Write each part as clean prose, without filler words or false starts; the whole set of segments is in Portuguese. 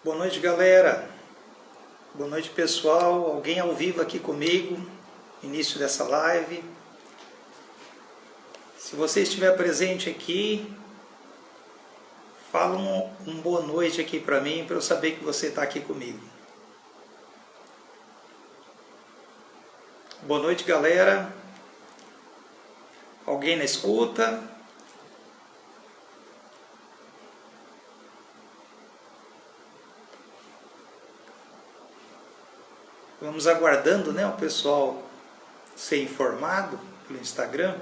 Boa noite, galera. Boa noite, pessoal. Alguém ao vivo aqui comigo, início dessa live. Se você estiver presente aqui, fala um boa noite aqui para mim, para eu saber que você está aqui comigo. Boa noite, galera. Alguém na escuta? Vamos aguardando, né, o pessoal ser informado pelo Instagram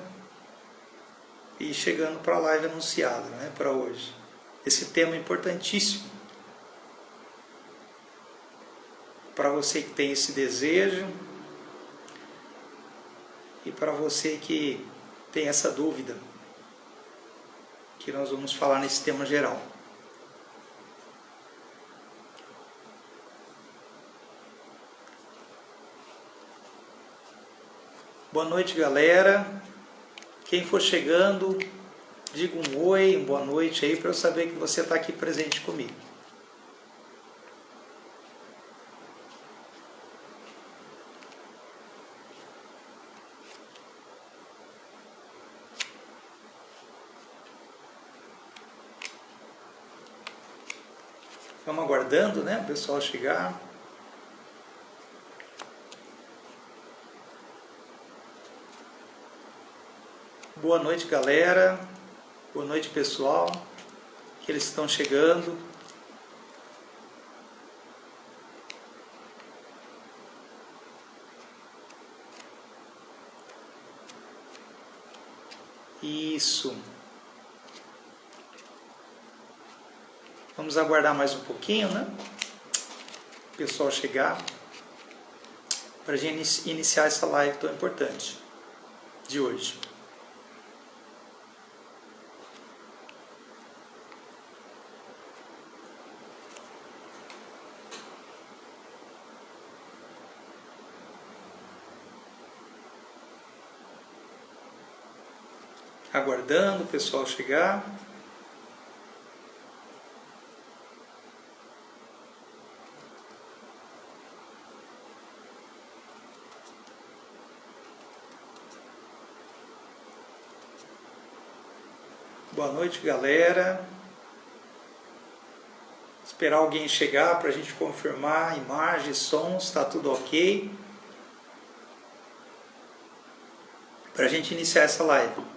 e chegando para a live anunciada, né, para hoje. Esse tema é importantíssimo para você que tem esse desejo e para você que tem essa dúvida, que nós vamos falar nesse tema geral. Boa noite, galera. Quem for chegando, diga um oi, uma boa noite aí, para eu saber que você está aqui presente comigo. Vamos aguardando, né, o pessoal chegar. Boa noite, galera. Boa noite, pessoal. Que eles estão chegando. Isso. Vamos aguardar mais um pouquinho, né? O pessoal chegar. Para a gente iniciar essa live tão importante de hoje. Aguardando o pessoal chegar. Boa noite, galera. Esperar alguém chegar para a gente confirmar imagem, som, está tudo ok. Para a gente iniciar essa live.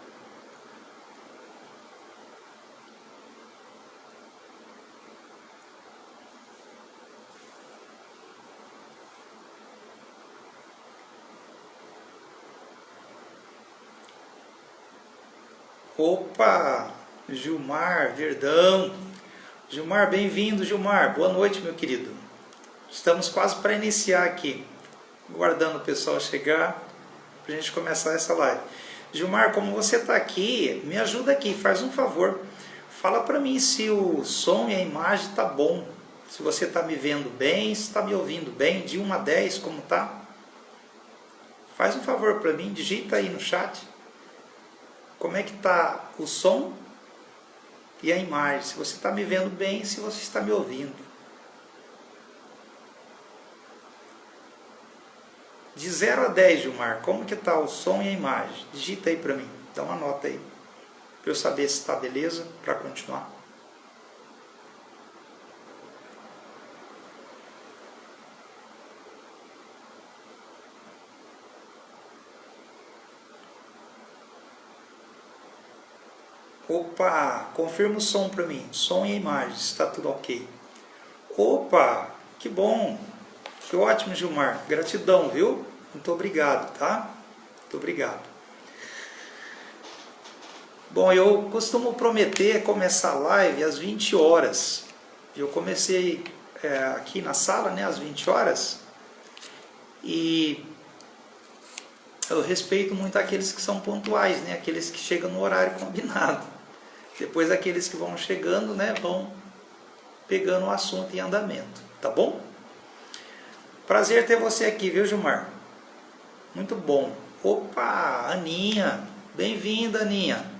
Opa, Gilmar Verdão. Gilmar, bem-vindo, Gilmar. Boa noite, meu querido. Estamos quase para iniciar aqui, aguardando o pessoal chegar para a gente começar essa live. Gilmar, como você está aqui, me ajuda aqui, faz um favor. Fala para mim se o som e a imagem está bom. Se você está me vendo bem, se está me ouvindo bem, de 1 a 10, como tá? Faz um favor para mim, digita aí no chat. Como é que está o som e a imagem? Se você está me vendo bem, se você está me ouvindo. De 0 a 10, Gilmar, como que está o som e a imagem? Digita aí para mim, dá uma nota aí, para eu saber se está beleza, para continuar. Opa, confirma o som para mim, som e a imagem, está tudo ok. Opa, que bom, que ótimo, Gilmar, gratidão, viu? Muito obrigado, tá? Muito obrigado. Bom, eu costumo prometer começar a live às 20 horas. Eu comecei aqui na sala, né, às 20 horas, e eu respeito muito aqueles que são pontuais, né, aqueles que chegam no horário combinado. Depois aqueles que vão chegando, né, vão pegando o assunto em andamento, tá bom? Prazer ter você aqui, viu, Gilmar? Muito bom. Opa, Aninha, bem-vinda, Aninha.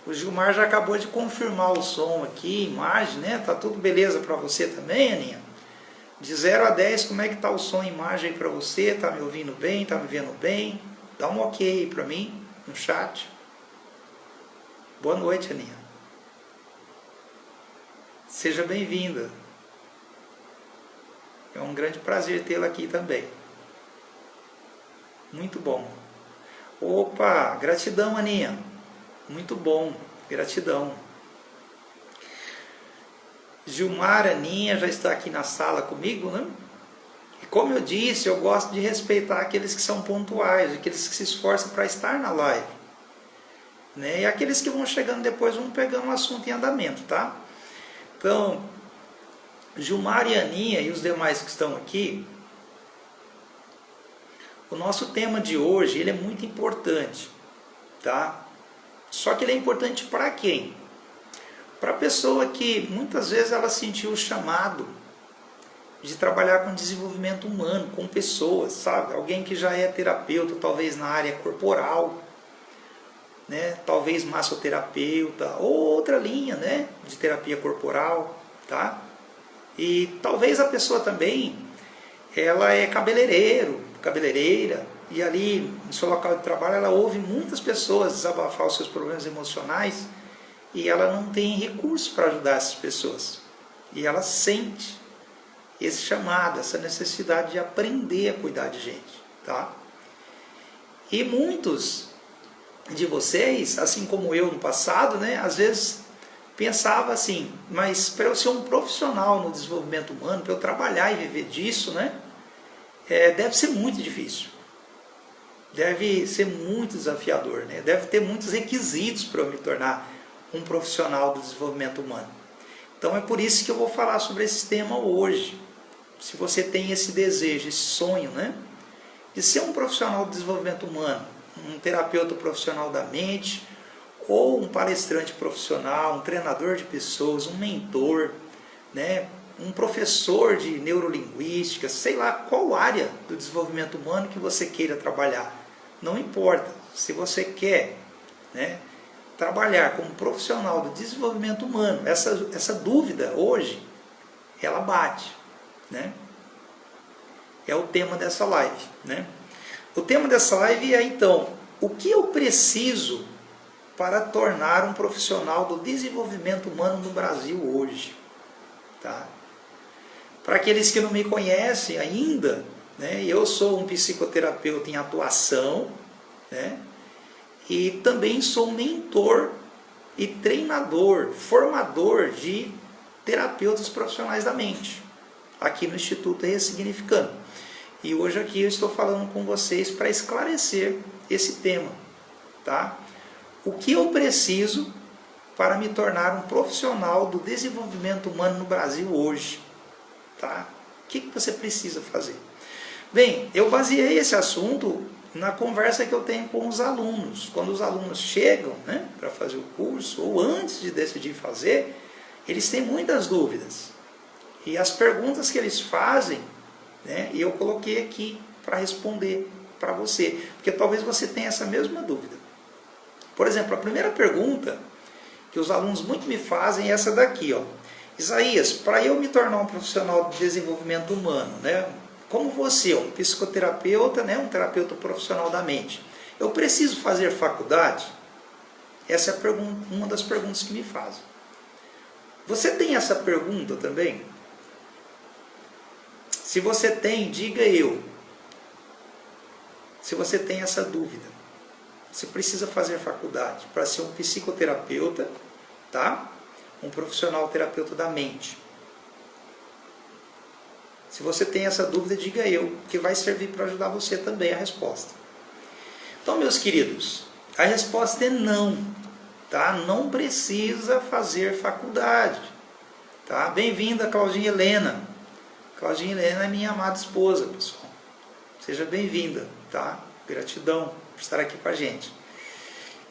O Gilmar já acabou de confirmar o som aqui, imagem, né? Tá tudo beleza para você também, Aninha? De 0 a 10, como é que tá o som e imagem aí para você? Tá me ouvindo bem? Tá me vendo bem? Dá um ok aí para mim no chat. Boa noite, Aninha. Seja bem-vinda. É um grande prazer tê-la aqui também. Muito bom. Opa, gratidão, Aninha. Muito bom, gratidão. Gilmar, Aninha já está aqui na sala comigo, né? E como eu disse, eu gosto de respeitar aqueles que são pontuais, aqueles que se esforçam para estar na live, né? E aqueles que vão chegando depois vão pegando o assunto em andamento, tá? Então, Gilmar e Aninha e os demais que estão aqui, o nosso tema de hoje ele é muito importante, tá? Só que ele é importante para quem? Para a pessoa que muitas vezes ela sentiu o chamado de trabalhar com desenvolvimento humano, com pessoas, sabe? Alguém que já é terapeuta, talvez na área corporal, né? Talvez massoterapeuta, ou outra linha, né? De terapia corporal, tá? E talvez a pessoa também, ela é cabeleireira, e ali no seu local de trabalho ela ouve muitas pessoas desabafar os seus problemas emocionais e ela não tem recurso para ajudar essas pessoas. E ela sente esse chamado, essa necessidade de aprender a cuidar de gente, tá? E muitos de vocês, assim como eu no passado, né, às vezes pensava assim, mas para eu ser um profissional no desenvolvimento humano, para eu trabalhar e viver disso, né, deve ser muito difícil. Deve ser muito desafiador, né? Deve ter muitos requisitos para eu me tornar um profissional do desenvolvimento humano. Então é por isso que eu vou falar sobre esse tema hoje. Se você tem esse desejo, esse sonho, né, de ser um profissional do desenvolvimento humano, um terapeuta profissional da mente, ou um palestrante profissional, um treinador de pessoas, um mentor, né, um professor de neurolinguística, sei lá qual área do desenvolvimento humano que você queira trabalhar. Não importa, se você quer, né, trabalhar como profissional do desenvolvimento humano, essa dúvida hoje, ela bate, né? É o tema dessa live, né? O tema dessa live é, então, o que eu preciso para tornar um profissional do desenvolvimento humano no Brasil hoje, tá? Para aqueles que não me conhecem ainda, né, eu sou um psicoterapeuta em atuação, né, e também sou mentor e treinador, formador de terapeutas profissionais da mente, aqui no Instituto Ressignificando. E hoje aqui eu estou falando com vocês para esclarecer esse tema, tá? O que eu preciso para me tornar um profissional do desenvolvimento humano no Brasil hoje, tá? O que você precisa fazer? Bem, eu baseei esse assunto na conversa que eu tenho com os alunos. Quando os alunos chegam, né, para fazer o curso, ou antes de decidir fazer, eles têm muitas dúvidas. E as perguntas que eles fazem, né, eu coloquei aqui para responder para você. Porque talvez você tenha essa mesma dúvida. Por exemplo, a primeira pergunta que os alunos muito me fazem é essa daqui, ó. Isaías, para eu me tornar um profissional de desenvolvimento humano, né, como você, um psicoterapeuta, né, um terapeuta profissional da mente, eu preciso fazer faculdade? Essa é uma das perguntas que me fazem. Você tem essa pergunta também? Se você tem, diga eu. Se você tem essa dúvida, você precisa fazer faculdade para ser um psicoterapeuta, tá? Um profissional terapeuta da mente. Se você tem essa dúvida, diga eu, que vai servir para ajudar você também a resposta. Então, meus queridos, a resposta é não, tá? Não precisa fazer faculdade, tá? Bem-vinda, Claudinha Helena. Claudinha Helena é minha amada esposa, pessoal. Seja bem-vinda, tá? Gratidão por estar aqui com a gente.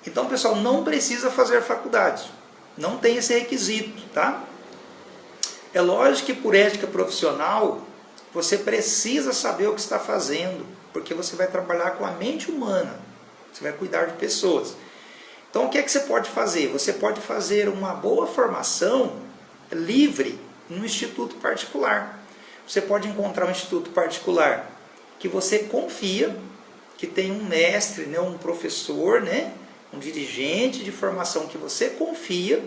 Então, pessoal, não precisa fazer faculdade. Não tem esse requisito, tá? É lógico que por ética profissional, você precisa saber o que está fazendo, porque você vai trabalhar com a mente humana, você vai cuidar de pessoas. Então, o que é que você pode fazer? Você pode fazer uma boa formação livre no instituto particular. Você pode encontrar um instituto particular que você confia, que tem um mestre, né, um professor, né, um dirigente de formação que você confia,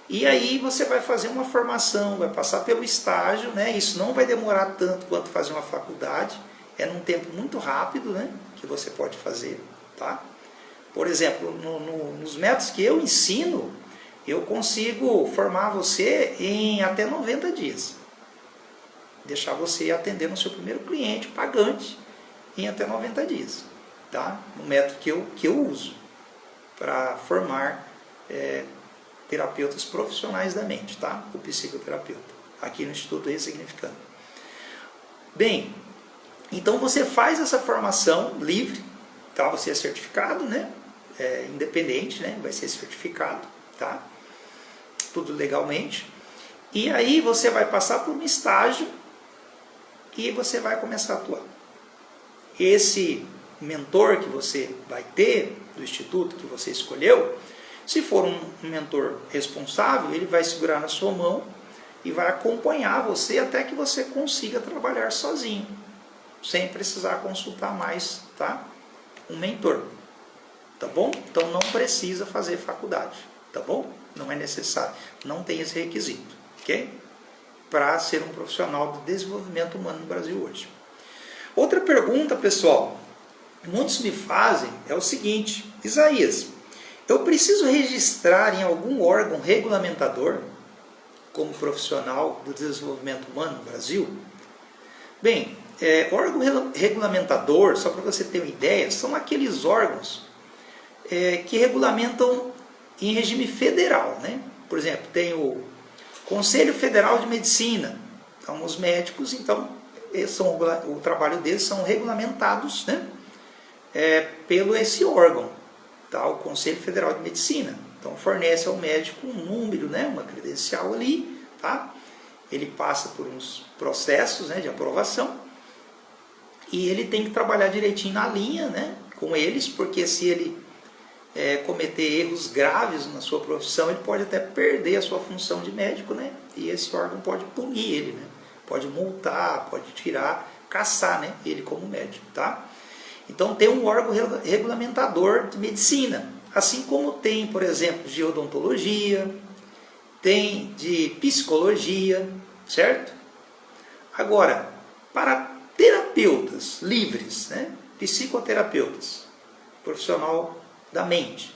e aí você vai fazer uma formação, vai passar pelo estágio, né, isso não vai demorar tanto quanto fazer uma faculdade, é num tempo muito rápido, né, que você pode fazer, tá? Por exemplo, nos métodos que eu ensino, eu consigo formar você em até 90 dias. Deixar você atender no seu primeiro cliente pagante em até 90 dias. Tá? No método que eu uso para formar terapeutas profissionais da mente, tá? O psicoterapeuta, aqui no Instituto Ressignificando. Bem, então você faz essa formação livre, tá? Você é certificado, né? Independente, né? Vai ser certificado, tá? Tudo legalmente. E aí você vai passar por um estágio e você vai começar a atuar. Esse mentor que você vai ter do instituto que você escolheu, se for um mentor responsável, ele vai segurar na sua mão e vai acompanhar você até que você consiga trabalhar sozinho, sem precisar consultar mais, tá? Um mentor. Tá bom? Então não precisa fazer faculdade, tá bom? Não é necessário, não tem esse requisito, ok? Para ser um profissional do desenvolvimento humano no Brasil hoje. Outra pergunta, pessoal, muitos me fazem é o seguinte: Isaías, eu preciso registrar em algum órgão regulamentador como profissional do desenvolvimento humano no Brasil? Bem, órgão regulamentador, só para você ter uma ideia, são aqueles órgãos que regulamentam em regime federal, né? Por exemplo, tem o Conselho Federal de Medicina. Então, os médicos, então, o trabalho deles são regulamentados, né? Pelo esse órgão, tá? O Conselho Federal de Medicina. Então, fornece ao médico um número, né? Uma credencial ali, tá? Ele passa por uns processos, né, de aprovação e ele tem que trabalhar direitinho na linha, né, com eles, porque se ele cometer erros graves na sua profissão, ele pode até perder a sua função de médico, né? E esse órgão pode punir ele, né? Pode multar, pode tirar, caçar, né? Ele como médico, tá? Então tem um órgão regulamentador de medicina, assim como tem, por exemplo, de odontologia, tem de psicologia, certo? Agora, para terapeutas livres, né? Psicoterapeutas, profissional da mente,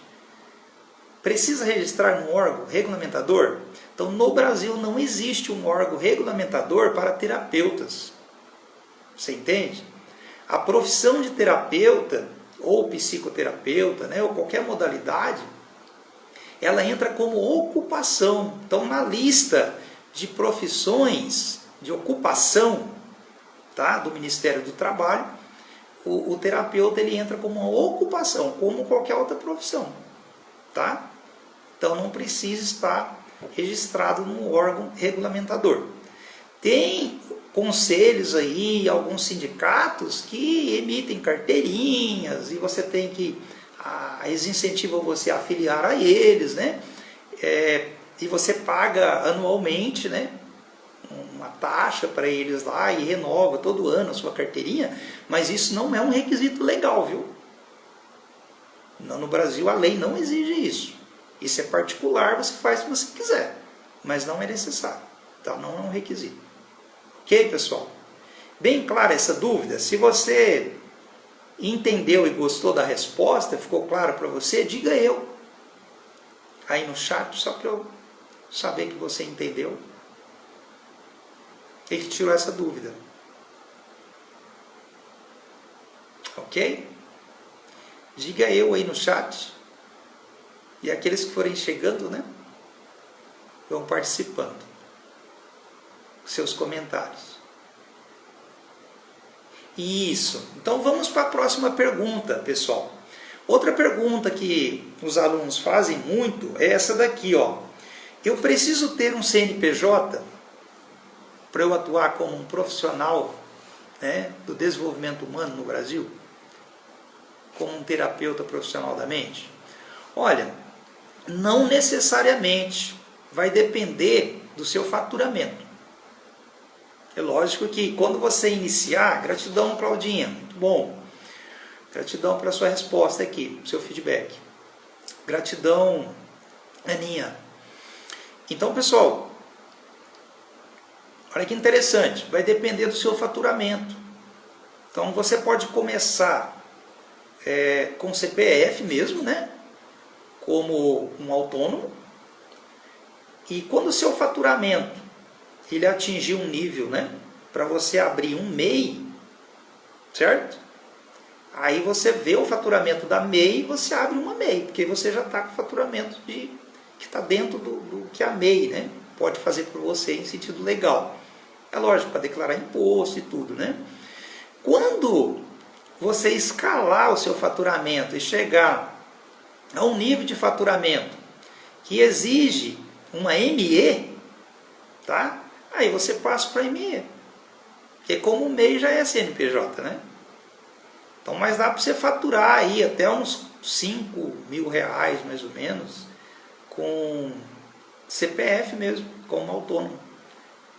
precisa registrar um órgão regulamentador? Então, no Brasil não existe um órgão regulamentador para terapeutas. Você entende? A profissão de terapeuta ou psicoterapeuta, né, ou qualquer modalidade, ela entra como ocupação. Então, na lista de profissões de ocupação, tá, do Ministério do Trabalho, o terapeuta ele entra como uma ocupação, como qualquer outra profissão, tá? Então não precisa estar registrado num órgão regulamentador. Tem conselhos aí, alguns sindicatos que emitem carteirinhas e você tem que, eles incentivam você a afiliar a eles, né? E você paga anualmente, né, uma taxa para eles lá e renova todo ano a sua carteirinha, mas isso não é um requisito legal, viu? No Brasil a lei não exige isso. Isso é particular, você faz se você quiser, mas não é necessário, tá? Não é um requisito. Ok, pessoal? Bem clara essa dúvida? Se você entendeu e gostou da resposta, ficou claro para você, diga eu aí no chat, só para eu saber que você entendeu e que tirou essa dúvida. Ok? Diga eu aí no chat. E aqueles que forem chegando, né, vão participando. Seus comentários. Isso. Então vamos para a próxima pergunta, pessoal. Outra pergunta que os alunos fazem muito é essa daqui, ó. Eu preciso ter um CNPJ para eu atuar como um profissional, né, do desenvolvimento humano no Brasil? Como um terapeuta profissional da mente? Olha, não necessariamente, vai depender do seu faturamento. É lógico que quando você iniciar, gratidão, Claudinha, muito bom. Gratidão pela sua resposta aqui, seu feedback. Gratidão, Aninha. Então, pessoal, olha que interessante, vai depender do seu faturamento. Então, você pode começar com CPF mesmo, né? Como um autônomo. E quando o seu faturamento ele atingir um nível, né? Para você abrir um MEI, certo? Aí você vê o faturamento da MEI e você abre uma MEI, porque você já está com o faturamento que está dentro do que a MEI, né, pode fazer por você em sentido legal. É lógico, para declarar imposto e tudo, né? Quando você escalar o seu faturamento e chegar a um nível de faturamento que exige uma ME, tá? Aí você passa para ME. Porque como o MEI já é CNPJ, né? Então, mas dá para você faturar aí até uns 5 mil reais, mais ou menos, com CPF mesmo, como autônomo.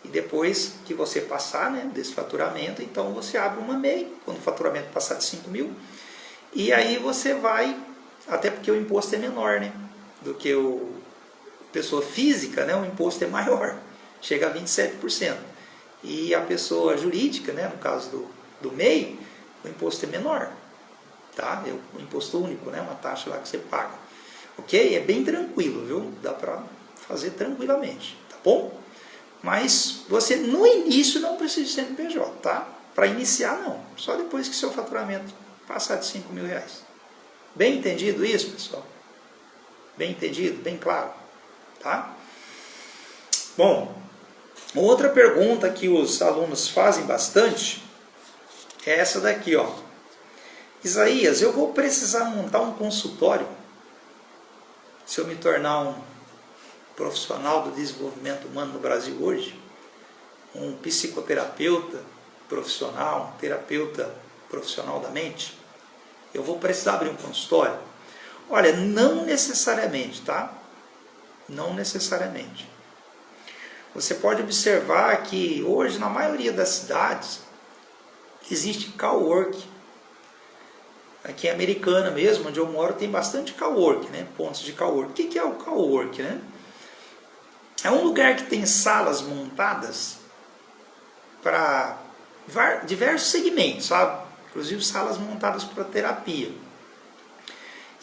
E depois que você passar, né, desse faturamento, então você abre uma MEI, quando o faturamento passar de 5 mil. E aí você vai, até porque o imposto é menor, né, do que o pessoa física, né, o imposto é maior, chega a 27%. E a pessoa jurídica, né, no caso do MEI, o imposto é menor, tá? É o imposto único, né? Uma taxa lá que você paga. Ok? É bem tranquilo, viu? Dá para fazer tranquilamente, tá bom? Mas você no início não precisa de CNPJ, tá? Para iniciar não, só depois que seu faturamento passar de 5 mil reais. Bem entendido isso, pessoal? Bem entendido? Bem claro? Tá? Bom, outra pergunta que os alunos fazem bastante é essa daqui, ó. Isaías, eu vou precisar montar um consultório se eu me tornar um profissional do desenvolvimento humano no Brasil hoje? Um psicoterapeuta profissional, um terapeuta profissional da mente? Eu vou precisar abrir um consultório? Olha, não necessariamente, tá? Não necessariamente. Você pode observar que hoje, na maioria das cidades, existe cowork. Aqui em Americana mesmo, onde eu moro, tem bastante cowork, né? Pontos de cowork. O que é o cowork, né? É um lugar que tem salas montadas para diversos segmentos, sabe? Inclusive salas montadas para terapia.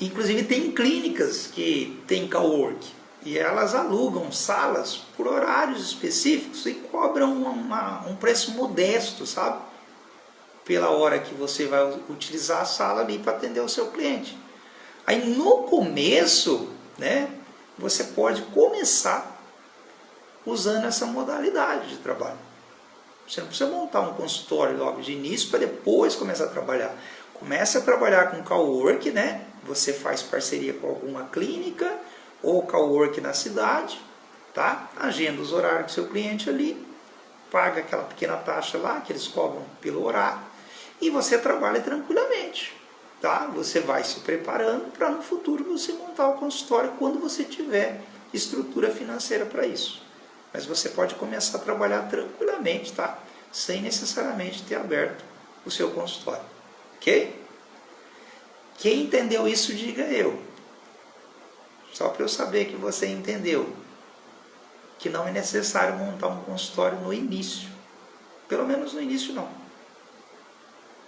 Inclusive tem clínicas que tem cowork. E elas alugam salas por horários específicos e cobram um preço modesto, sabe? Pela hora que você vai utilizar a sala ali para atender o seu cliente. Aí no começo, né, você pode começar usando essa modalidade de trabalho. Você não precisa montar um consultório logo de início para depois começar a trabalhar. Comece a trabalhar com cowork, né? Você faz parceria com alguma clínica ou cowork na cidade, tá? Agenda os horários do seu cliente ali, paga aquela pequena taxa lá que eles cobram pelo horário e você trabalha tranquilamente, tá? Você vai se preparando para no futuro você montar o consultório quando você tiver estrutura financeira para isso. Mas você pode começar a trabalhar tranquilamente, tá? Sem necessariamente ter aberto o seu consultório, ok? Quem entendeu isso, diga eu. Só para eu saber que você entendeu que não é necessário montar um consultório no início. Pelo menos no início não.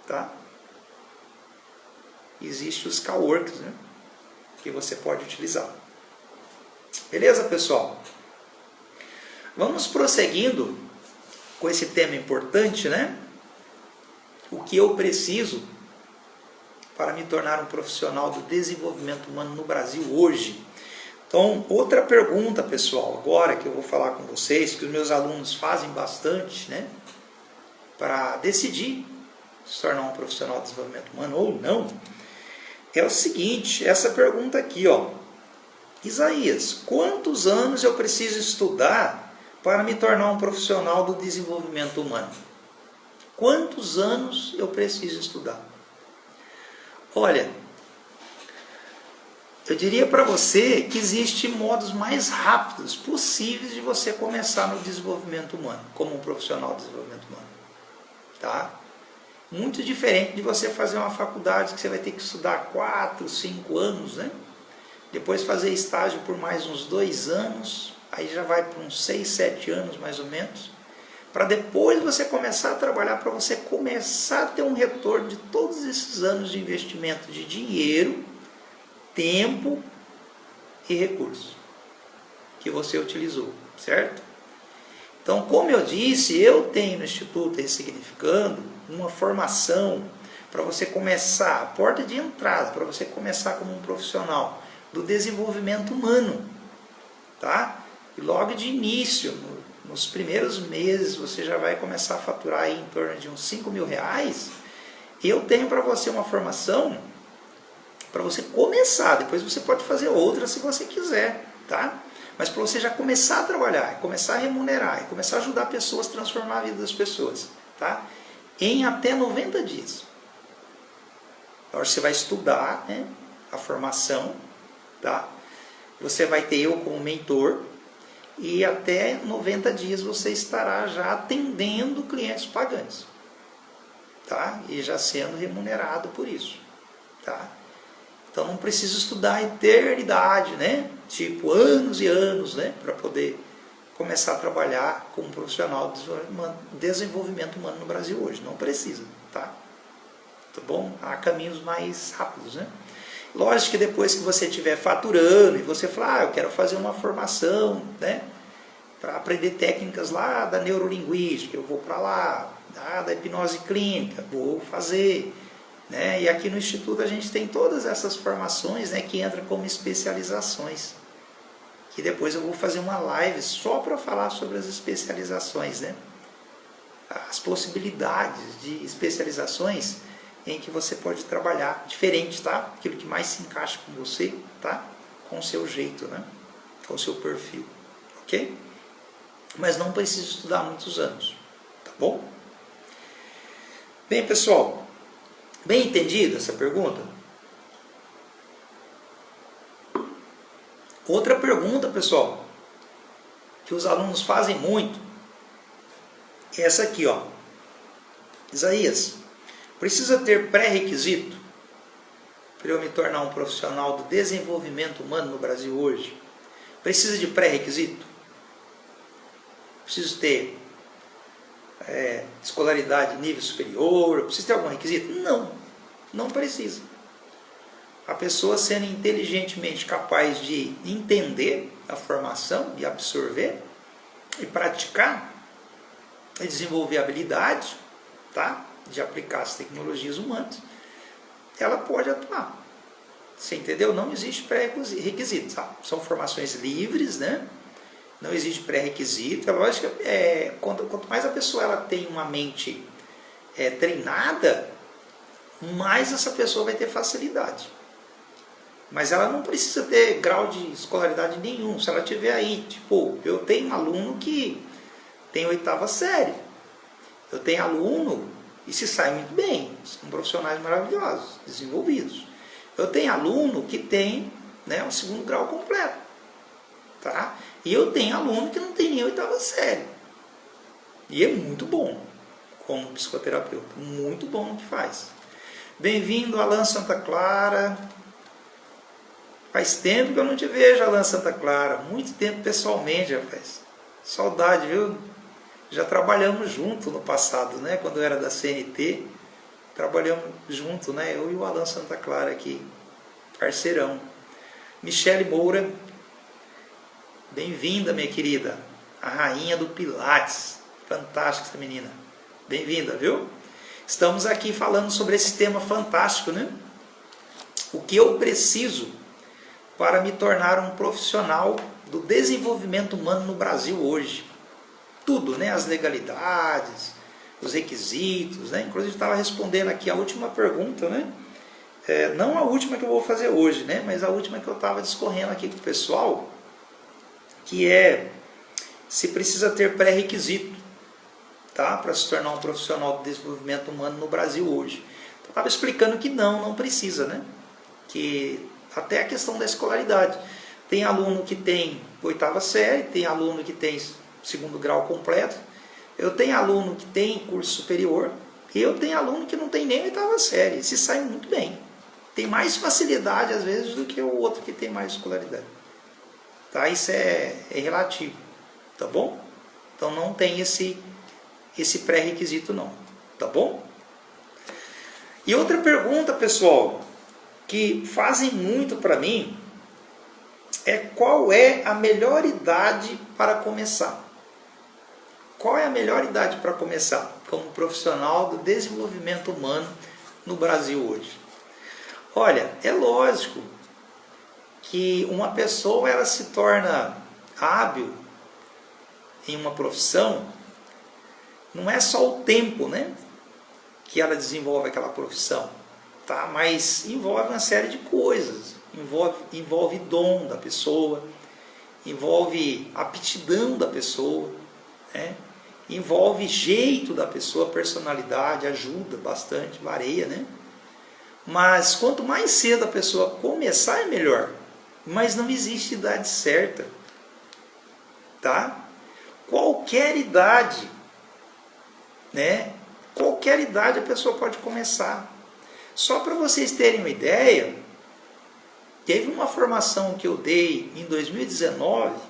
Tá? Existem os coworks, né? Que você pode utilizar. Beleza, pessoal? Vamos prosseguindo com esse tema importante, né? O que eu preciso para me tornar um profissional do desenvolvimento humano no Brasil hoje? Então, outra pergunta, pessoal, agora que eu vou falar com vocês, que os meus alunos fazem bastante, né, para decidir se tornar um profissional de desenvolvimento humano ou não, é o seguinte, essa pergunta aqui, ó. Isaías, quantos anos eu preciso estudar para me tornar um profissional do desenvolvimento humano? Quantos anos eu preciso estudar? Olha, Eu diria para você que existem modos mais rápidos possíveis de você começar no desenvolvimento humano, como um profissional de desenvolvimento humano. Tá? Muito diferente de você fazer uma faculdade que você vai ter que estudar 4, 5 anos, né? Depois fazer estágio por mais uns 2 anos, aí já vai para uns 6, 7 anos mais ou menos, para depois você começar a trabalhar, para você começar a ter um retorno de todos esses anos de investimento de dinheiro, tempo e recursos que você utilizou, certo? Então, como eu disse, eu tenho no Instituto Ressignificando uma formação para você começar, a porta de entrada, para você começar como um profissional do desenvolvimento humano, tá? E logo de início, nos primeiros meses, você já vai começar a faturar aí em torno de uns 5 mil reais. Eu tenho para você uma formação para você começar, depois você pode fazer outra se você quiser, tá? Mas para você já começar a trabalhar, começar a remunerar, começar a ajudar pessoas, transformar a vida das pessoas, tá? Em até 90 dias. Agora você vai estudar, né, a formação, tá? Você vai ter eu como mentor e até 90 dias você estará já atendendo clientes pagantes, tá? E já sendo remunerado por isso, tá? Então não precisa estudar a eternidade, né? Tipo anos e anos, né? Para poder começar a trabalhar como profissional de desenvolvimento humano no Brasil hoje. Não precisa, tá? Tá bom? Há caminhos mais rápidos, né? Lógico que depois que você estiver faturando e você falar, eu quero fazer uma formação, né? Para aprender técnicas lá da neurolinguística, eu vou para lá, da hipnose clínica, vou fazer, né? E aqui no Instituto a gente tem todas essas formações, né, que entram como especializações. Que depois eu vou fazer uma live só para falar sobre as especializações, né? As possibilidades de especializações em que você pode trabalhar diferente, tá? Aquilo que mais se encaixa com você, tá? Com o seu jeito, né? Com o seu perfil, ok? Mas não precisa estudar muitos anos, tá bom? Bem, pessoal, bem entendida essa pergunta? Outra pergunta, pessoal, que os alunos fazem muito, é essa aqui, ó. Isaías, precisa ter pré-requisito para eu me tornar um profissional do desenvolvimento humano no Brasil hoje? Precisa de pré-requisito? Preciso ter escolaridade de nível superior? Precisa ter algum requisito? Não, não precisa. A pessoa sendo inteligentemente capaz de entender a formação, de absorver e praticar, e desenvolver habilidade, tá? De aplicar as tecnologias humanas, ela pode atuar. Você entendeu? Não existe pré-requisito, tá? São formações livres, né? Não existe pré-requisito. É lógico que quanto mais a pessoa ela tem uma mente treinada, mais essa pessoa vai ter facilidade. Mas ela não precisa ter grau de escolaridade nenhum. Se ela tiver aí, tipo, eu tenho um aluno que tem 8ª série. Eu tenho aluno e se sai muito bem. São profissionais maravilhosos, desenvolvidos. Eu tenho aluno que tem, né, um 2º grau completo. Tá? E eu tenho aluno que não tem nem 8ª série. E é muito bom como psicoterapeuta. Muito bom no que faz. Bem-vindo, Alan Santa Clara. Faz tempo que eu não te vejo, Alan Santa Clara. Muito tempo pessoalmente, rapaz. Saudade, viu? Já trabalhamos junto no passado, né? Quando eu era da CNT. Trabalhamos junto, né? Eu e o Alan Santa Clara aqui. Parceirão. Michele Moura. Bem-vinda, minha querida. A rainha do Pilates. Fantástica essa menina. Bem-vinda, viu? Estamos aqui falando sobre esse tema fantástico, né? O que eu preciso para me tornar um profissional do desenvolvimento humano no Brasil hoje. Tudo, né? As legalidades, os requisitos, né? Inclusive eu estava respondendo aqui a última pergunta, né? Não a última que eu vou fazer hoje, né? Mas a última que eu estava discorrendo aqui com o pessoal, que é se precisa ter pré-requisito, tá? Para se tornar um profissional do desenvolvimento humano no Brasil hoje. Eu estava explicando que não precisa, né? Que Até a questão da escolaridade. Tem aluno que tem 8ª série, tem aluno que tem 2º grau completo, eu tenho aluno que tem curso superior, e eu tenho aluno que não tem nem 8ª série, se sai muito bem. Tem mais facilidade, às vezes, do que o outro que tem mais escolaridade. Tá? Isso é relativo, tá bom? Então não tem esse pré-requisito não, tá bom? E outra pergunta, pessoal, que fazem muito para mim, é qual é a melhor idade para começar? Qual é a melhor idade para começar como profissional do desenvolvimento humano no Brasil hoje? Olha, é lógico que uma pessoa ela se torna hábil em uma profissão, não é só o tempo, né, que ela desenvolve aquela profissão, tá? Mas envolve uma série de coisas, envolve dom da pessoa, envolve aptidão da pessoa, né? Envolve jeito da pessoa, personalidade, ajuda bastante, varia, né? Mas quanto mais cedo a pessoa começar é melhor, mas não existe idade certa, tá? Qualquer idade, né? Qualquer idade a pessoa pode começar. Só para vocês terem uma ideia, teve uma formação que eu dei em 2019,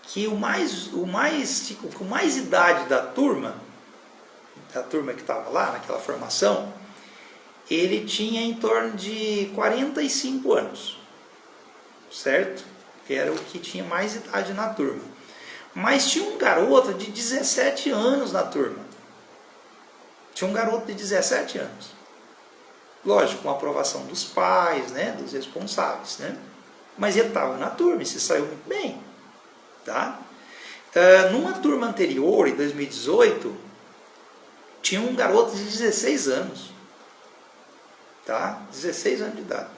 que com mais idade da turma que estava lá naquela formação, ele tinha em torno de 45 anos, certo? Que era o que tinha mais idade na turma. Mas tinha um garoto de 17 anos na turma. Tinha um garoto de 17 anos. Lógico, com a aprovação dos pais, né, dos responsáveis, né? Mas ele estava na turma e se saiu muito bem. Tá? Numa turma anterior, em 2018, tinha um garoto de 16 anos. Tá? 16 anos de idade.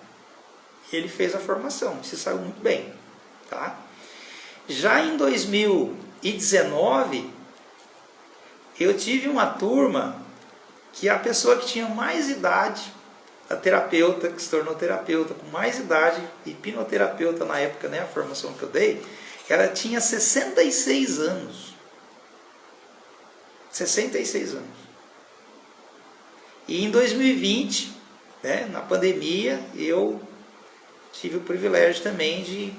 Ele fez a formação e se saiu muito bem. Tá? Já em 2019, eu tive uma turma que a pessoa que tinha mais idade, a terapeuta, que se tornou terapeuta com mais idade, hipnoterapeuta na época, né, a formação que eu dei, ela tinha 66 anos. 66 anos. E em 2020, né, na pandemia, eu tive o privilégio também de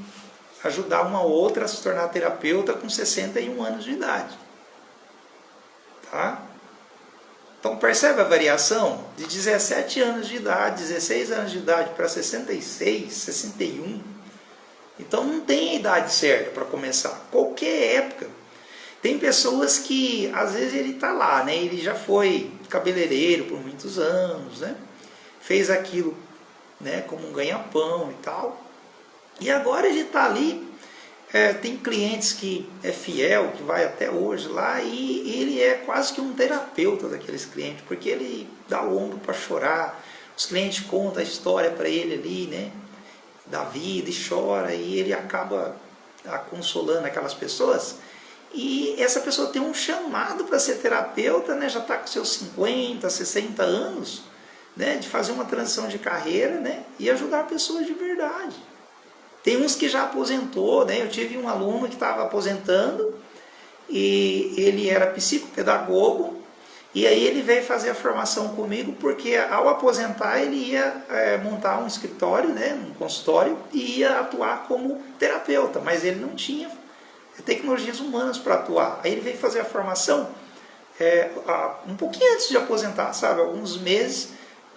ajudar uma outra a se tornar terapeuta com 61 anos de idade. Tá? Então percebe a variação? De 17 anos de idade, 16 anos de idade para 66, 61. Então não tem a idade certa para começar. Qualquer época. Tem pessoas que, às vezes, ele está lá, né? Ele já foi cabeleireiro por muitos anos, né? Fez aquilo, né, como um ganha-pão e tal. E agora ele está ali, tem clientes que é fiel, que vai até hoje lá, e ele é quase que um terapeuta daqueles clientes, porque ele dá o ombro para chorar, os clientes contam a história para ele ali, né, da vida, e chora, e ele acaba consolando aquelas pessoas. E essa pessoa tem um chamado para ser terapeuta, né, já está com seus 50, 60 anos, né, de fazer uma transição de carreira, né, e ajudar pessoas de verdade. Tem uns que já aposentou, né? Eu tive um aluno que estava aposentando e ele era psicopedagogo, e aí ele veio fazer a formação comigo porque ao aposentar ele ia montar um escritório, né, um consultório, e ia atuar como terapeuta, mas ele não tinha tecnologias humanas para atuar. Aí ele veio fazer a formação um pouquinho antes de aposentar, sabe? Alguns meses,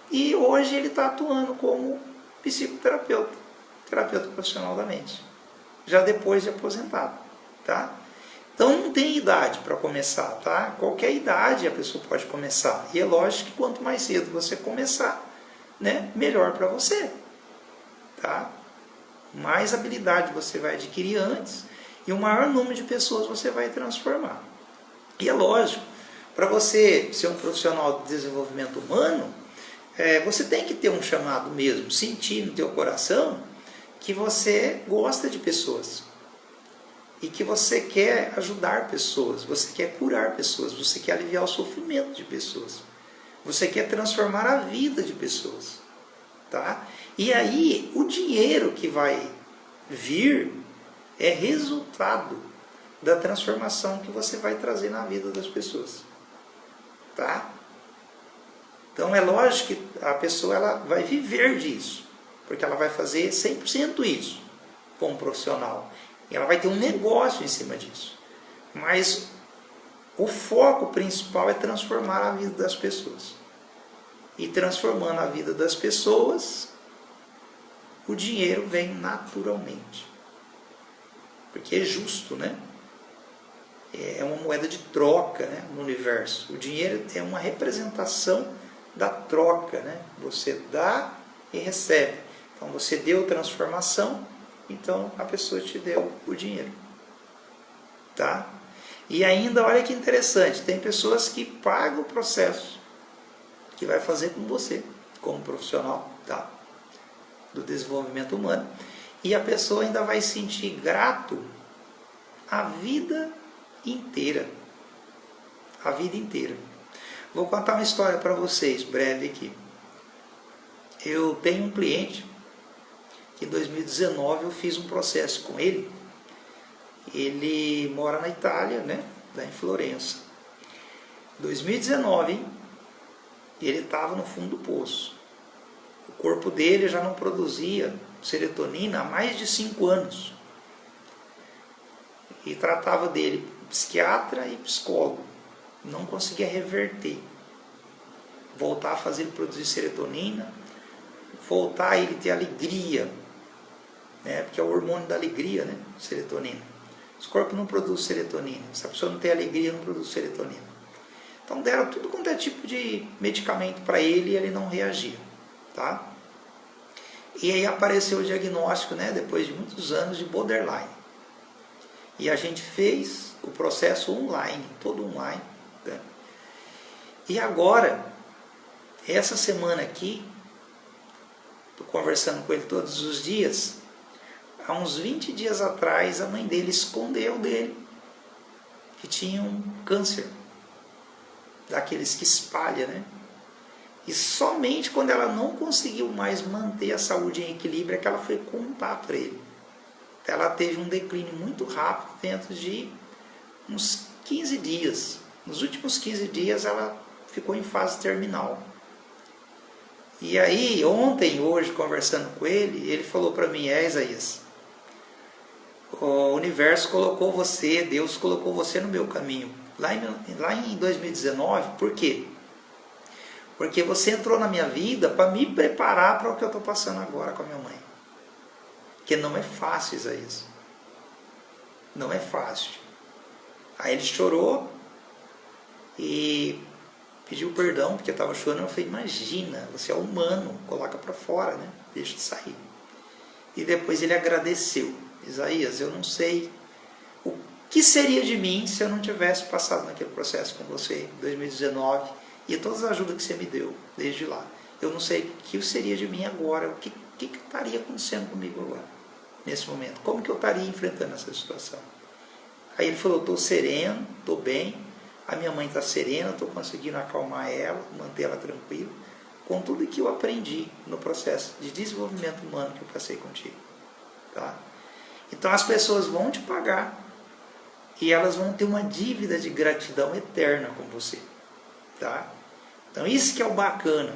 e hoje ele está atuando como psicoterapeuta. Terapeuta profissional da mente, já depois de aposentado, tá? Então não tem idade para começar, tá? Qualquer idade a pessoa pode começar, e é lógico que quanto mais cedo você começar, né, melhor para você, tá? Mais habilidade você vai adquirir antes, e o maior número de pessoas você vai transformar. E é lógico, para você ser um profissional de desenvolvimento humano, você tem que ter um chamado mesmo, sentir no teu coração que você gosta de pessoas e que você quer ajudar pessoas, você quer curar pessoas, você quer aliviar o sofrimento de pessoas, você quer transformar a vida de pessoas, tá? E aí, o dinheiro que vai vir é resultado da transformação que você vai trazer na vida das pessoas. Tá? Então, é lógico que a pessoa ela vai viver disso, porque ela vai fazer 100% isso como profissional. E ela vai ter um negócio em cima disso. Mas o foco principal é transformar a vida das pessoas. E transformando a vida das pessoas, o dinheiro vem naturalmente. Porque é justo, né? É uma moeda de troca, né, no universo. O dinheiro é uma representação da troca, né? Você dá e recebe. Então você deu transformação, então a pessoa te deu o dinheiro. Tá? E ainda, olha que interessante, tem pessoas que pagam o processo que vai fazer com você, como profissional, tá? Do desenvolvimento humano. E a pessoa ainda vai se sentir grato a vida inteira. A vida inteira. Vou contar uma história para vocês, breve aqui. Eu tenho um cliente que em 2019 eu fiz um processo com ele. Ele mora na Itália, né? Lá em Florença. 2019, ele estava no fundo do poço. O corpo dele já não produzia serotonina há mais de 5 anos. E tratava dele psiquiatra e psicólogo. Não conseguia reverter. Voltar a fazer ele produzir serotonina, voltar a ele ter alegria, né? Porque é o hormônio da alegria, né? Serotonina. Os corpos não produzem serotonina. Se a pessoa não tem alegria, não produz serotonina. Então deram tudo quanto é tipo de medicamento para ele e ele não reagia. Tá? E aí apareceu o diagnóstico, né? Depois de muitos anos, de borderline. E a gente fez o processo online, todo online. Né? E agora, essa semana aqui, estou conversando com ele todos os dias. Há uns 20 dias atrás, a mãe dele escondeu dele que tinha um câncer, daqueles que espalha, né? E somente quando ela não conseguiu mais manter a saúde em equilíbrio é que ela foi contar para ele. Ela teve um declínio muito rápido dentro de uns 15 dias. Nos últimos 15 dias ela ficou em fase terminal. E aí, ontem, hoje, conversando com ele, ele falou para mim: Isaías, o universo colocou você, Deus colocou você no meu caminho. Lá em 2019, por quê? Porque você entrou na minha vida para me preparar para o que eu estou passando agora com a minha mãe. Porque não é fácil, Isaías. Não é fácil. Aí ele chorou e pediu perdão, porque eu estava chorando. Eu falei: imagina, você é humano, coloca para fora, né? Deixa de sair. E depois ele agradeceu: Isaías, eu não sei o que seria de mim se eu não tivesse passado naquele processo com você em 2019 e todas as ajudas que você me deu desde lá. Eu não sei o que seria de mim agora, o que estaria acontecendo comigo agora, nesse momento. Como que eu estaria enfrentando essa situação? Aí ele falou: estou sereno, estou bem, a minha mãe está serena, estou conseguindo acalmar ela, manter ela tranquila, com tudo que eu aprendi no processo de desenvolvimento humano que eu passei contigo. Tá? Então as pessoas vão te pagar e elas vão ter uma dívida de gratidão eterna com você. Tá? Então isso que é o bacana,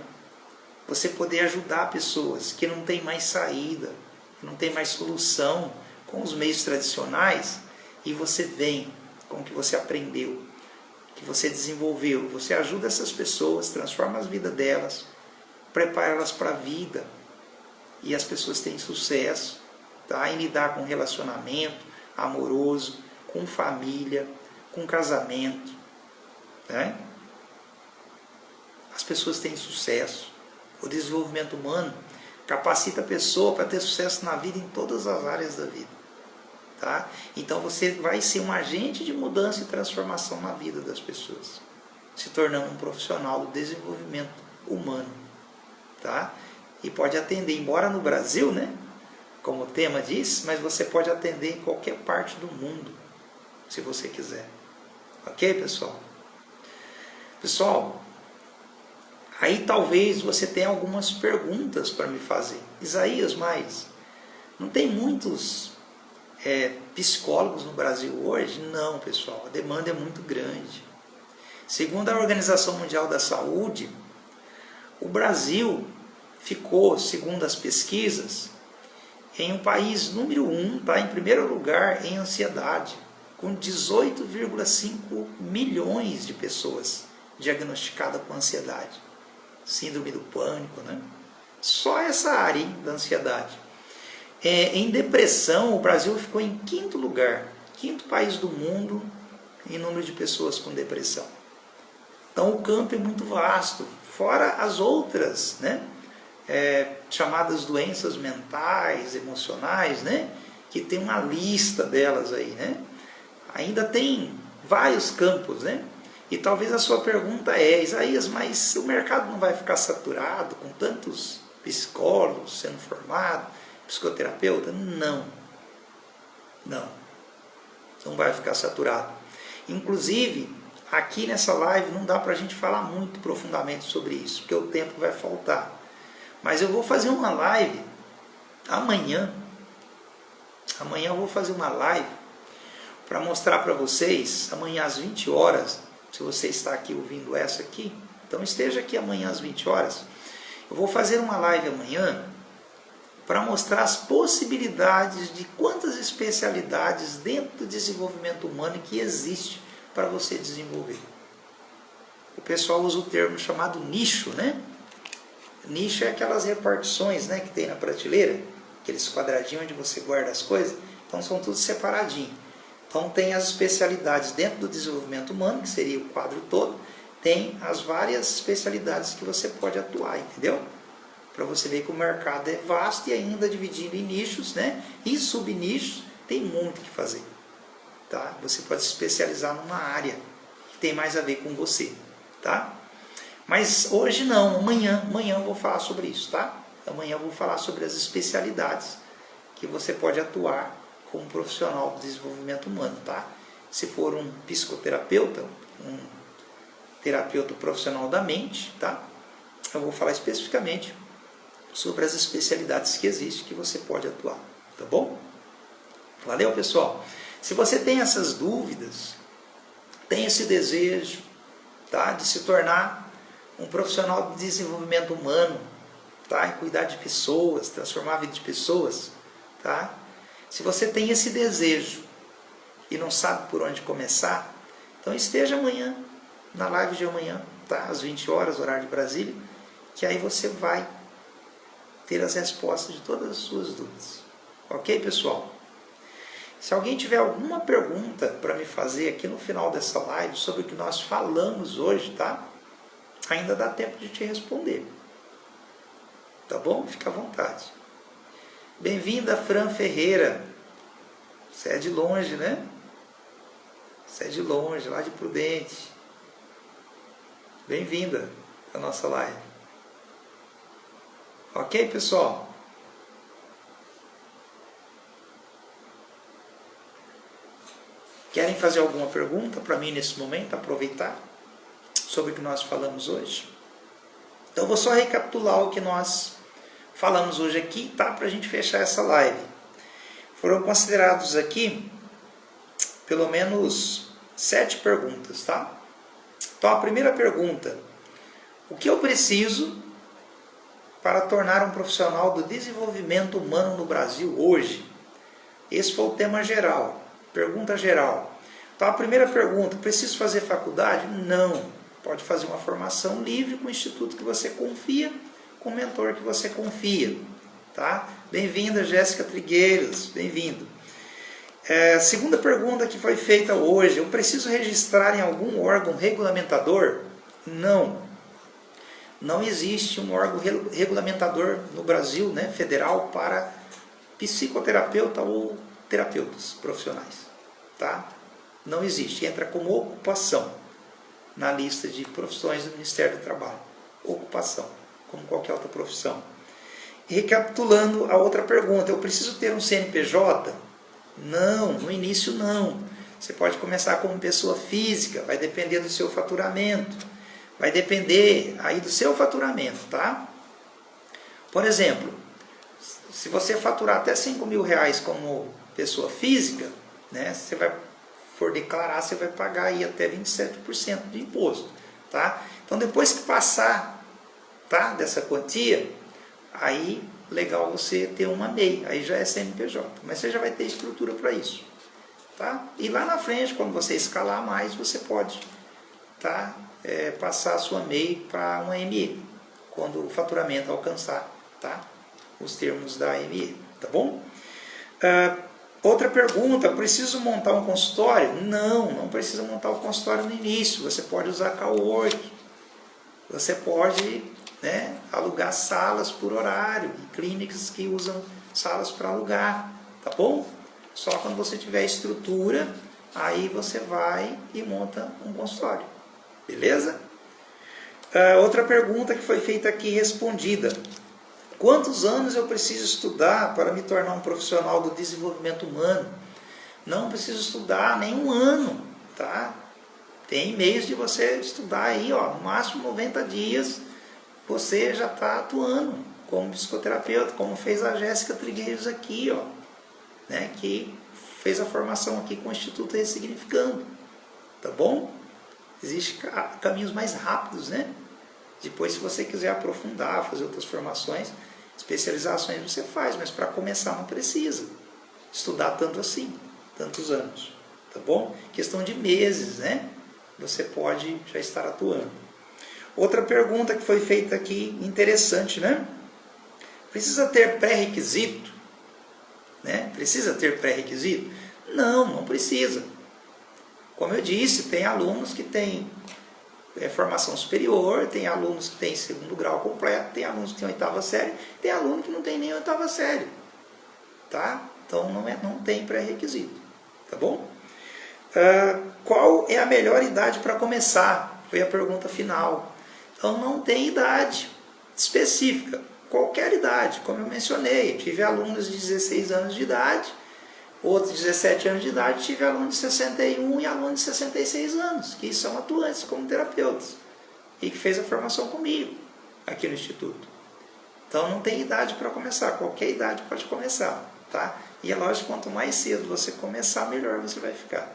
você poder ajudar pessoas que não têm mais saída, que não têm mais solução com os meios tradicionais, e você vem com o que você aprendeu, que você desenvolveu, você ajuda essas pessoas, transforma as vidas delas, prepara elas para a vida, e as pessoas têm sucesso, tá? Em lidar com relacionamento amoroso, com família, com casamento, né? As pessoas têm sucesso. O desenvolvimento humano capacita a pessoa para ter sucesso na vida em todas as áreas da vida. Tá? Então você vai ser um agente de mudança e transformação na vida das pessoas, se tornando um profissional do desenvolvimento humano. Tá? E pode atender, embora no Brasil, né, como o tema diz, mas você pode atender em qualquer parte do mundo, se você quiser. Ok, pessoal? Pessoal, Aí talvez você tenha algumas perguntas para me fazer. Isaías, mas não tem muitos psicólogos no Brasil hoje? Não, pessoal, a demanda é muito grande. Segundo a Organização Mundial da Saúde, o Brasil ficou, segundo as pesquisas, em um país número 1, tá, em primeiro lugar em ansiedade, com 18,5 milhões de pessoas diagnosticadas com ansiedade, síndrome do pânico, né? Só essa área, hein, da ansiedade. Em depressão, o Brasil ficou em quinto lugar, quinto país do mundo em número de pessoas com depressão. Então o campo é muito vasto, fora as outras, né, chamadas doenças mentais, emocionais, né, que tem uma lista delas aí, né? Ainda tem vários campos, né? E talvez a sua pergunta Isaías, mas o mercado não vai ficar saturado com tantos psicólogos sendo formados, psicoterapeuta? Não vai ficar saturado. Inclusive, aqui nessa live não dá para a gente falar muito profundamente sobre isso, porque o tempo vai faltar. Mas eu vou fazer uma live amanhã. Amanhã eu vou fazer uma live para mostrar para vocês, amanhã às 20 horas, se você está aqui ouvindo essa aqui, então esteja aqui amanhã às 20 horas. Eu vou fazer uma live amanhã para mostrar as possibilidades de quantas especialidades dentro do desenvolvimento humano que existe para você desenvolver. O pessoal usa o termo chamado nicho, né? Nicho é aquelas repartições, né, que tem na prateleira, aqueles quadradinhos onde você guarda as coisas, então são tudo separadinho. Então tem as especialidades dentro do desenvolvimento humano, que seria o quadro todo, tem as várias especialidades que você pode atuar, entendeu? Para você ver que o mercado é vasto e ainda dividido em nichos, né? E subnichos, tem muito o que fazer. Tá? Você pode se especializar numa área que tem mais a ver com você. Tá? Mas hoje não, amanhã eu vou falar sobre isso. Tá? Amanhã eu vou falar sobre as especialidades que você pode atuar como profissional de desenvolvimento humano. Tá? Se for um psicoterapeuta, um terapeuta profissional da mente, tá? Eu vou falar especificamente sobre as especialidades que existem que você pode atuar, tá bom? Valeu, pessoal? Se você tem essas dúvidas, tem esse desejo, tá, de se tornar um profissional de desenvolvimento humano, tá, e cuidar de pessoas, transformar a vida de pessoas, tá? Se você tem esse desejo e não sabe por onde começar, então esteja amanhã, na live de amanhã, tá, às 20 horas, horário de Brasília, que aí você vai ter as respostas de todas as suas dúvidas. Ok, pessoal? Se alguém tiver alguma pergunta para me fazer aqui no final dessa live sobre o que nós falamos hoje, tá? Ainda dá tempo de te responder. Tá bom? Fica à vontade. Bem-vinda, Fran Ferreira. Você é de longe, né? Você é de longe, lá de Prudente. Bem-vinda à nossa live. Ok, pessoal? Querem fazer alguma pergunta para mim nesse momento, aproveitar sobre o que nós falamos hoje? Então, eu vou só recapitular o que nós falamos hoje aqui, tá? Para a gente fechar essa live. Foram considerados aqui pelo menos 7 perguntas, tá? Então, a primeira pergunta: o que eu preciso para tornar um profissional do desenvolvimento humano no Brasil hoje? Esse foi o tema geral, pergunta geral. Então, a primeira pergunta: preciso fazer faculdade? Não. Pode fazer uma formação livre com o instituto que você confia, com o mentor que você confia. Tá? Bem-vinda, Jéssica Trigueiros, bem-vindo. Segunda pergunta que foi feita hoje: eu preciso registrar em algum órgão regulamentador? Não. Não existe um órgão regulamentador no Brasil, né, federal, para psicoterapeuta ou terapeutas profissionais. Tá? Não existe. Entra como ocupação na lista de profissões do Ministério do Trabalho. Ocupação, como qualquer outra profissão. E recapitulando a outra pergunta: eu preciso ter um CNPJ? Não, no início não. Você pode começar como pessoa física, vai depender do seu faturamento. vai depender aí do seu faturamento, tá? Por exemplo, se você faturar até 5 mil reais como pessoa física, né, for declarar, você vai pagar aí até 27% de imposto, tá? Então depois que passar, tá, dessa quantia, aí legal você ter uma MEI, aí já é CNPJ, mas você já vai ter estrutura para isso, tá? E lá na frente, quando você escalar mais, você pode, tá, passar a sua MEI para uma ME, quando o faturamento alcançar, tá, os termos da ME, tá bom? Outra pergunta, preciso montar um consultório? Não, não precisa montar um consultório no início, você pode usar Cowork, você pode, né, alugar salas por horário, e clínicas que usam salas para alugar, tá bom? Só quando você tiver estrutura, aí você vai e monta um consultório, beleza? Outra pergunta que foi feita aqui, respondida. Quantos anos eu preciso estudar para me tornar um profissional do desenvolvimento humano? Não preciso estudar nem um ano, tá? Tem meios de você estudar aí, ó, no máximo 90 dias, você já está atuando como psicoterapeuta, como fez a Jéssica Trigueiros aqui, ó, né, que fez a formação aqui com o Instituto Ressignificando, tá bom? Existem caminhos mais rápidos, né? Depois, se você quiser aprofundar, fazer outras formações, especializações você faz, mas para começar não precisa estudar tanto assim, tantos anos, tá bom? Questão de meses, né? Você pode já estar atuando. Outra pergunta que foi feita aqui, interessante, né? Precisa ter pré-requisito? Né? Precisa ter pré-requisito? Não, não precisa. Como eu disse, tem alunos que têm formação superior, tem alunos que têm segundo grau completo, tem alunos que têm oitava série, tem aluno que não tem nem oitava série, tá? Então não tem pré-requisito, tá bom? Qual é a melhor idade para começar? Foi a pergunta final. Então não tem idade específica, qualquer idade, como eu mencionei, tive alunos de 16 anos de idade, outros de 17 anos de idade, tive alunos de 61 e alunos de 66 anos, que são atuantes como terapeutas, e que fez a formação comigo, aqui no Instituto. Então não tem idade para começar, qualquer idade pode começar, tá? E é lógico, quanto mais cedo você começar, melhor você vai ficar,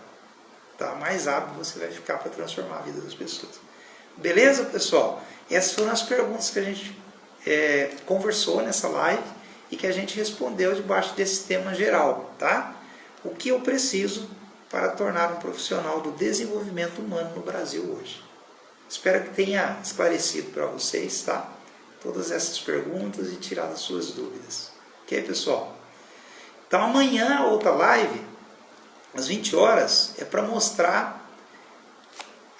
tá? Mais hábil você vai ficar para transformar a vida das pessoas. Beleza, pessoal? Essas foram as perguntas que a gente conversou nessa live e que a gente respondeu debaixo desse tema geral, tá? O que eu preciso para tornar um profissional do desenvolvimento humano no Brasil hoje. Espero que tenha esclarecido para vocês, tá? Todas essas perguntas e tirado as suas dúvidas. Ok, pessoal? Então amanhã, a outra live, às 20 horas, é para mostrar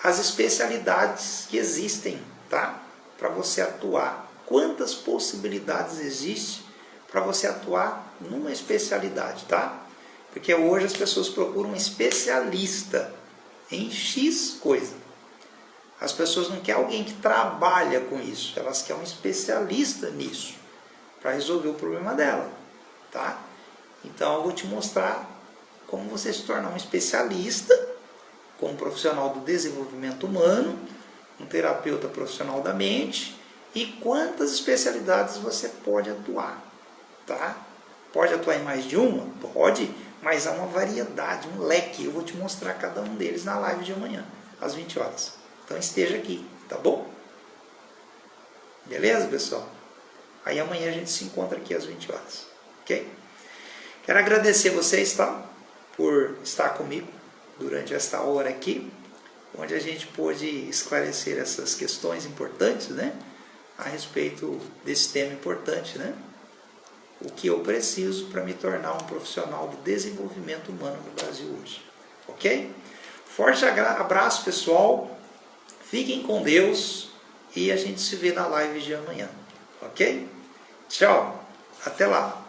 as especialidades que existem, tá? Para você atuar. Quantas possibilidades existem para você atuar numa especialidade, tá? Porque hoje as pessoas procuram um especialista em X coisa. As pessoas não querem alguém que trabalha com isso, elas querem um especialista nisso, para resolver o problema dela, tá? Então eu vou te mostrar como você se tornar um especialista, como profissional do desenvolvimento humano, um terapeuta profissional da mente, e quantas especialidades você pode atuar, tá? Pode atuar em mais de uma? Pode, mas há uma variedade, um leque. Eu vou te mostrar cada um deles na live de amanhã, às 20 horas. Então esteja aqui, tá bom? Beleza, pessoal? Aí amanhã a gente se encontra aqui às 20 horas, ok? Quero agradecer vocês, tá? Por estar comigo durante esta hora aqui, onde a gente pôde esclarecer essas questões importantes, né? A respeito desse tema importante, né? O que eu preciso para me tornar um profissional do desenvolvimento humano no Brasil hoje. Ok? Forte abraço, pessoal. Fiquem com Deus e a gente se vê na live de amanhã. Ok? Tchau. Até lá.